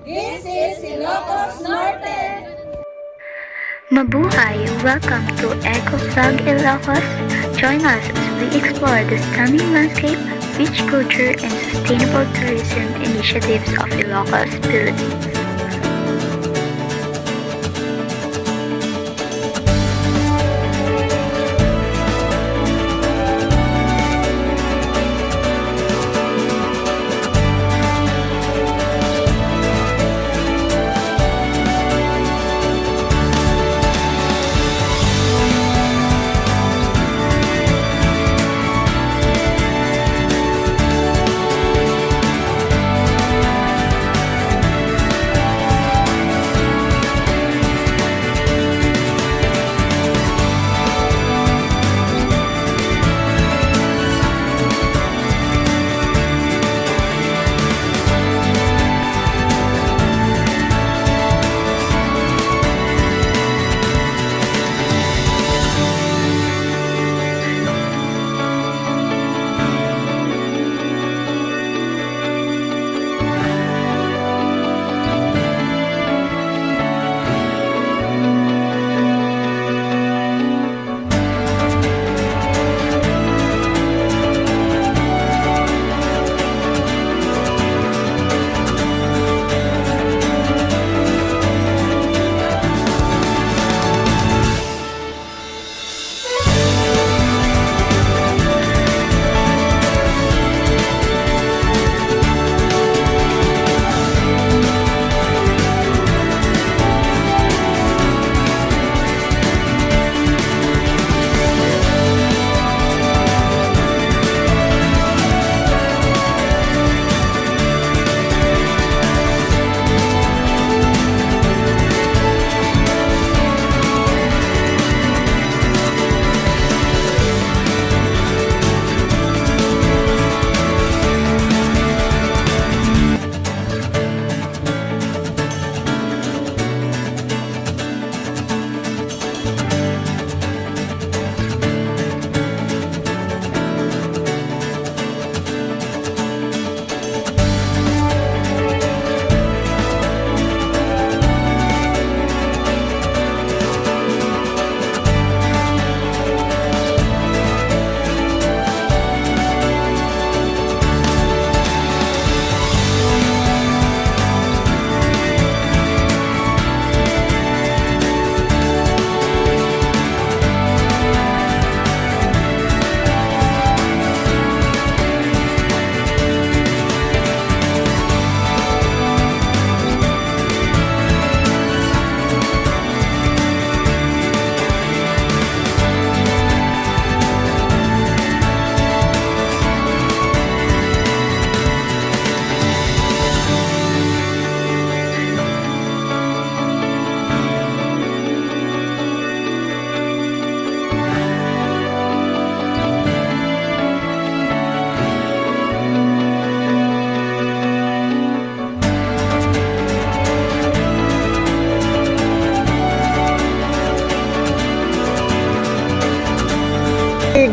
This is Ilocos Norte! Mabuhay! Welcome to Eco Flag Ilocos. Join us as we explore the stunning landscape, rich culture, and sustainable tourism initiatives of Ilocos, Philippines.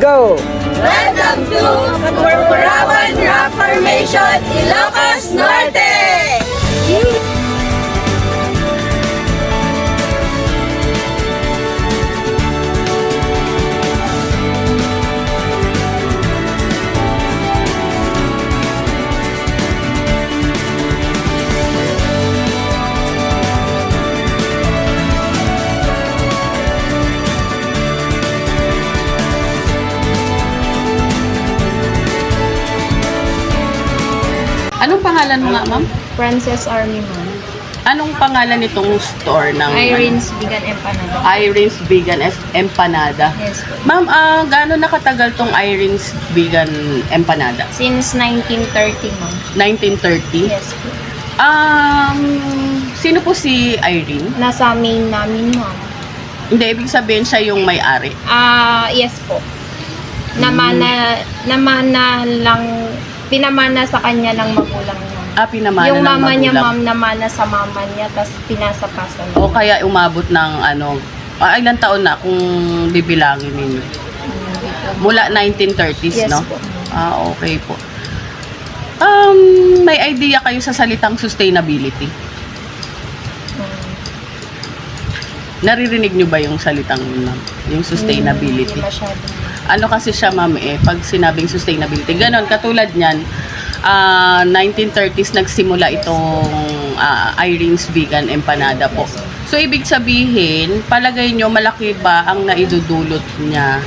Go! Welcome to Purpurawan Rock Formation, Ilocos Norte! Anong pangalan mo nga, ma'am? Princess Army Ma'am. Anong pangalan nitong store ng Irene's Vegan Empanada. Irene's Vegan Empanada? Yes po. Ma'am, gaano nakatagal tong Irene's Vegan Empanada? Since 1930 ma'am. 1930? Yes po. Sino po si Irene? Nasa main namin ma'am. Hindi, ibig sabihin siya yung may-ari. Yes po. Namana lang, pinamana sa kanya ng magulang niya. Pinamana Yung ng mama niya magulang. ma'am, namana sa mama niya, tapos pinasa-pasa niya. O kaya umabot ng ilang taon na kung bibilangin ninyo? Mula 1930s, Yes no? po. Okay po. May idea kayo sa salitang sustainability? Naririnig nyo ba yung salitang yun, ma'am? Yung sustainability? Hindi masyado. Ano kasi siya, ma'am, pag sinabing sustainability, ganon, katulad niyan, 1930s nagsimula itong Irene's Vegan Empanada po. So, ibig sabihin, palagay nyo, malaki ba ang naidudulot niya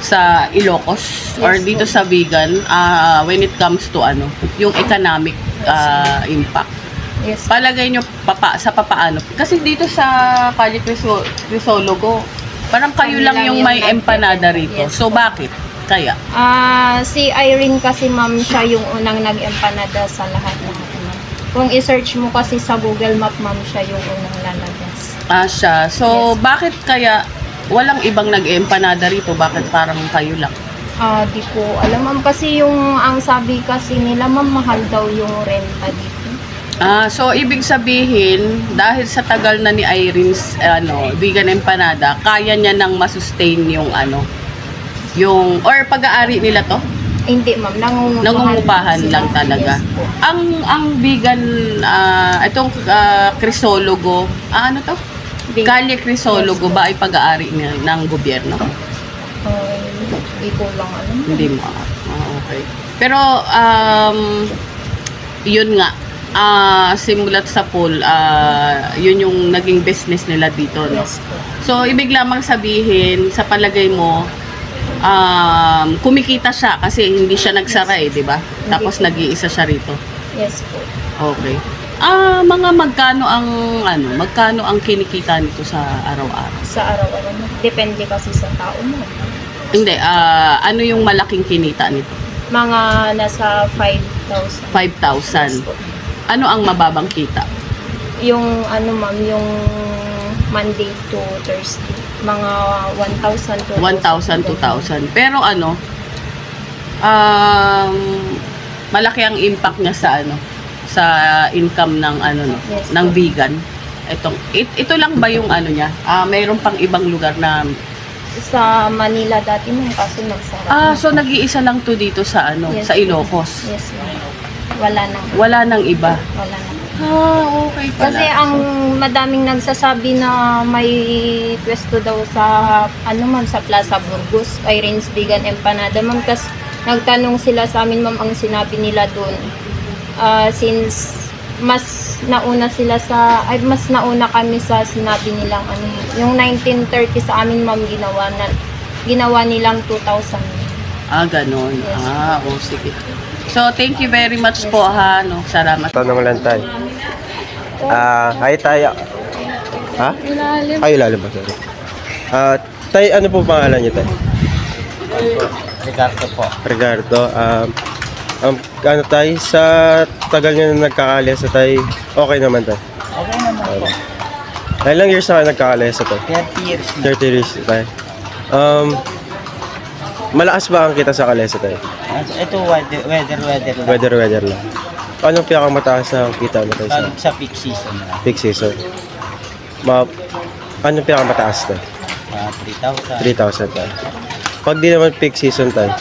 sa Ilocos or Yes, dito po. sa vegan when it comes to yung economic impact? Yes. Palagay nyo sa papaano? Kasi dito sa Calle Crisologo, parang kayo Kami lang lang yung yung may empanada rito. Yes, So, po. bakit? Kaya? Si Irene kasi ma'am, siya yung unang nag-empanada sa lahat-lahat ma'am. Kung i-search mo kasi sa Google Map ma'am, siya yung unang lalabas. Siya. So, bakit kaya walang ibang nag-empanada rito? Bakit parang kayo lang? Di ko alam ma'am, kasi ang sabi kasi nila ma'am, mahal daw yung renta dito. So, ibig sabihin, dahil sa tagal na ni Irene's vegan empanada, kaya niya nang masustain yung or pag-aari nila to? Hindi ma'am, Nangungupahan sila. lang talaga. Yes po. Ang vegan, itong Crisologo, ano to? Calle Crisologo ba ay pag-aari ng gobyerno? Hindi ko lang alam. Hindi mo. Okay. Pero, yun nga, simulat sa pool, yun yung naging business nila dito, no? Yes po. So, ibig lamang sabihin, sa palagay mo, kumikita siya kasi hindi siya nagsara di ba? Tapos po. nag-iisa siya rito. Yes po. Okay. Mga magkano ang kinikita nito sa araw-araw? Sa araw-araw mo. Depende kasi sa tao mo. Hindi, ano yung malaking kinita nito? Mga nasa 5,000. 5,000. Yes po. Ano ang mababang kita? Yung ma'am, yung Monday to Thursday. Mga 1,000 to 1,000, 2,000. Pero malaki ang impact niya sa income ng Yes, ng po. vegan. Ito lang ba yung niya? Mayroon pang ibang lugar na Sa Manila dati ma'am, kaso nagsara. so nag-iisa lang to dito sa Yes, sa po. Ilocos. Yes ma'am. Wala nang. Wala nang iba. Wala nang. Okay pala. Kasi ang madaming nagsasabi na may pwesto daw sa ma'am, sa Plaza Burgos, Irene's Vegan Empanada ma'am. Kasi nagtanong sila sa amin ma'am, ang sinabi nila doon, since mas nauna kami sa sinabi nilang yung 1930 sa amin ma'am, ginawa nilang 2,000. Ganon. Yes. Sige. So, thank you very much po Salamat. Tanong lang tayo. Hi tayo. Ha? Ay, ilalim ba? Sorry. Tay, ano po pangalan niyo, tay? Ricardo po. Ricardo. Tay, sa tagal niyo na nagkakalesa, tay, okay naman, tay? Okay naman po. Ilang years na kayo nagkakalesa, tay? 30 years na. 30 years, tay. Malakas ba ang kita sa kalesa, tay? Ito weather. Weather lang. Anong pinakamataas na kita mo, tay, sa Sa peak season na. peak season? Anong pinakamataas, tay? 3,000. 3,000, tay. Pag di naman peak season, tay?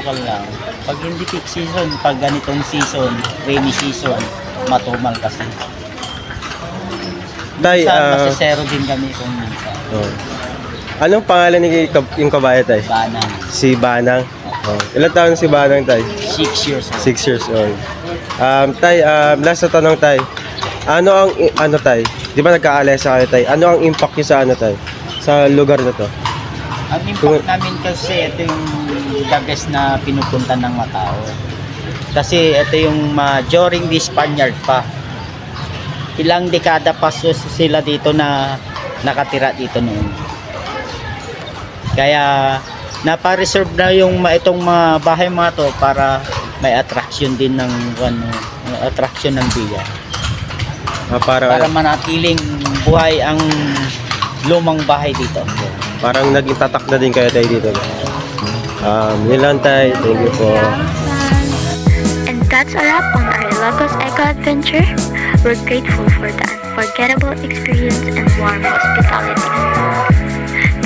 Lang. Pag hindi peak season, pag ganitong season, rainy season, matumal kasi. Tay, Minsan, zero din kami kung minsan. anong pangalan yung kabayo, tay? Banang. Si Banang. Ilan taon si Banang, tay? 6 years old. 6 years old. Tay, last na tanong, tay. Ano ang, tay? Di ba nagkaalesa kayo, tay? Ano ang impact nyo sa tay? Sa lugar na to? Ang impact namin kasi ito yung the best na pinupunta ng mga tao. Kasi ito yung during the Spaniard pa. Ilang dekada pa sila dito na nakatira dito noon. Kaya napa-reserve na itong mga bahay mga to para may attraction din ng attraction ng biya. Para manatiling buhay ang lumang bahay dito. Parang naging tatak na din kayo, tay, dito. Yun lang, tay. Thank you po. And that's a wrap on our Ilocos Eco Adventure. We're grateful for the unforgettable experience and warm hospitality.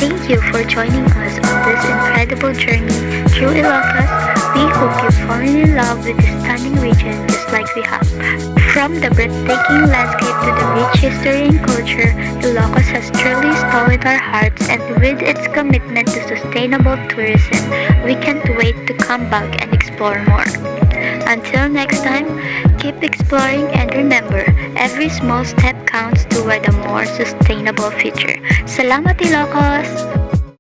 Thank you you for joining us on this incredible journey through Ilocos. We hope you've fallen in love with this stunning region just like we have. From the breathtaking landscape to the rich history and culture, Ilocos has truly stolen our hearts, and with its commitment to sustainable tourism, we can't wait to come back and explore more. Until next time, keep exploring and remember, every small step counts toward a more sustainable future. Salamat Ilocos!